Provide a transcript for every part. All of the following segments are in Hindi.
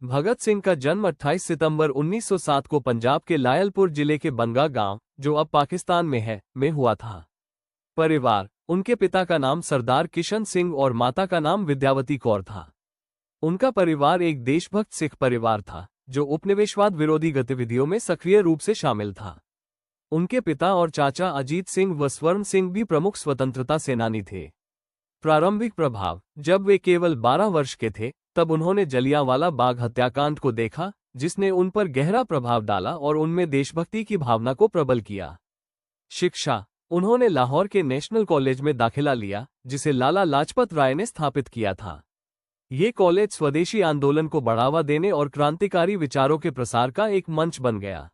भगत सिंह का जन्म 28 सितंबर 1907 को पंजाब के लायलपुर जिले के बंगा गांव, जो अब पाकिस्तान में है, में हुआ था। परिवार: उनके पिता का नाम सरदार किशन सिंह और माता का नाम विद्यावती कौर था। उनका परिवार एक देशभक्त सिख परिवार था, जो उपनिवेशवाद विरोधी गतिविधियों में सक्रिय रूप से शामिल था। उनके पिता और चाचा अजीत सिंह व स्वर्ण सिंह भी प्रमुख स्वतंत्रता सेनानी थे। प्रारंभिक प्रभाव: जब वे केवल 12 वर्ष के थे, तब उन्होंने जलियांवाला बाग हत्याकांड को देखा, जिसने उन पर गहरा प्रभाव डाला और उनमें देशभक्ति की भावना को प्रबल किया। शिक्षा: उन्होंने लाहौर के नेशनल कॉलेज में दाखिला लिया, जिसे लाला लाजपत राय ने स्थापित किया था। ये कॉलेज स्वदेशी आंदोलन को बढ़ावा देने और क्रांतिकारी विचारों के प्रसार का एक मंच बन गया।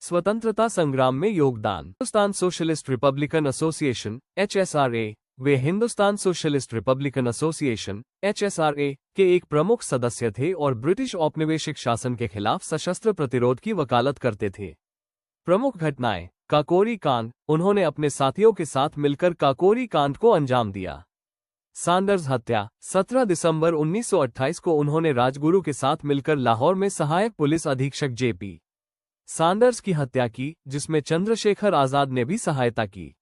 स्वतंत्रता संग्राम में योगदान: Hindustan Socialist Republican Association (HSRA), वे Hindustan Socialist Republican Association (HSRA) के एक प्रमुख सदस्य थे और ब्रिटिश औपनिवेशिक शासन के खिलाफ सशस्त्र प्रतिरोध की वकालत करते थे। प्रमुख घटनाएं: काकोरी कांड: उन्होंने अपने साथियों के साथ मिलकर काकोरी कांड को अंजाम दिया। सैंडर्स हत्या: 17 दिसंबर 1928 को उन्होंने राजगुरु के साथ मिलकर लाहौर में सहायक पुलिस अधीक्षक JP सैंडर्स की हत्या की, जिसमें चंद्रशेखर आजाद ने भी सहायता की।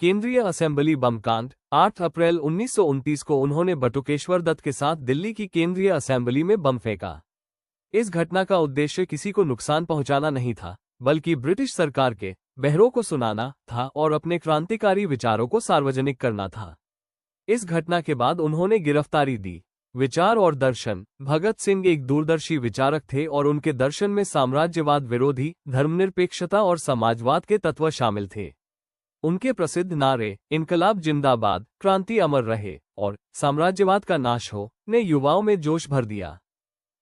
केंद्रीय असेंबली बम कांड: 8 अप्रैल 1929 को उन्होंने बटुकेश्वर दत्त के साथ दिल्ली की केंद्रीय असेंबली में बम फेंका। इस घटना का उद्देश्य किसी को नुकसान पहुंचाना नहीं था, बल्कि ब्रिटिश सरकार के बहरों को सुनाना था और अपने क्रांतिकारी विचारों को सार्वजनिक करना था। इस घटना के बाद उन्होंने गिरफ्तारी दी। विचार और दर्शन: भगत सिंह एक दूरदर्शी विचारक थे और उनके दर्शन में साम्राज्यवाद विरोधी, धर्मनिरपेक्षता और समाजवाद के तत्व शामिल थे। उनके प्रसिद्ध नारे "इनकलाब जिंदाबाद, क्रांति अमर रहे" और "साम्राज्यवाद का नाश हो" ने युवाओं में जोश भर दिया।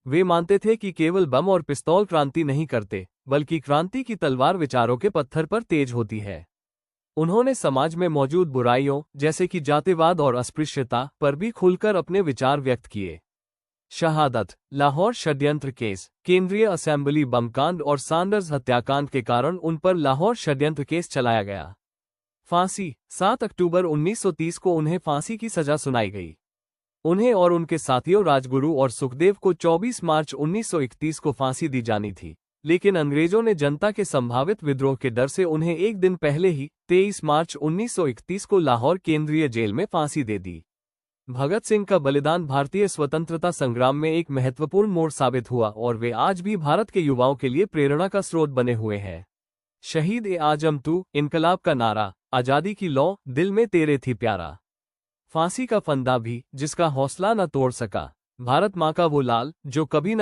वे मानते थे कि केवल बम और पिस्तौल क्रांति नहीं करते, बल्कि क्रांति की तलवार विचारों के पत्थर पर तेज होती है। उन्होंने समाज में मौजूद बुराइयों, जैसे कि जातिवाद और अस्पृश्यता, पर भी खुलकर अपने विचार व्यक्त किए। शहादत: लाहौर षड्यंत्र केस, केंद्रीय असेंबली बम कांड और सैंडर्स हत्याकांड के कारण उन पर लाहौर षड्यंत्र केस चलाया गया। फांसी: 7 अक्टूबर 1930 को उन्हें फांसी की सजा सुनाई गई। उन्हें और उनके साथियों राजगुरु और सुखदेव को 24 मार्च 1931 को फांसी दी जानी थी, लेकिन अंग्रेजों ने जनता के संभावित विद्रोह के डर से उन्हें एक दिन पहले ही 23 मार्च 1931 को लाहौर केंद्रीय जेल में फांसी दे दी। भगत सिंह का बलिदान भारतीय स्वतंत्रता संग्राम में एक महत्वपूर्ण मोड़ साबित हुआ और वे आज भी भारत के युवाओं के लिए प्रेरणा का स्रोत बने हुए हैं। शहीद-ए-आजम तू, इनकलाब का नारा, आजादी की लौ, दिल में तेरे थी प्यारा। फांसी का फंदा भी, जिसका हौसला न तोड़ सका, भारत माँ का वो लाल, जो कभी न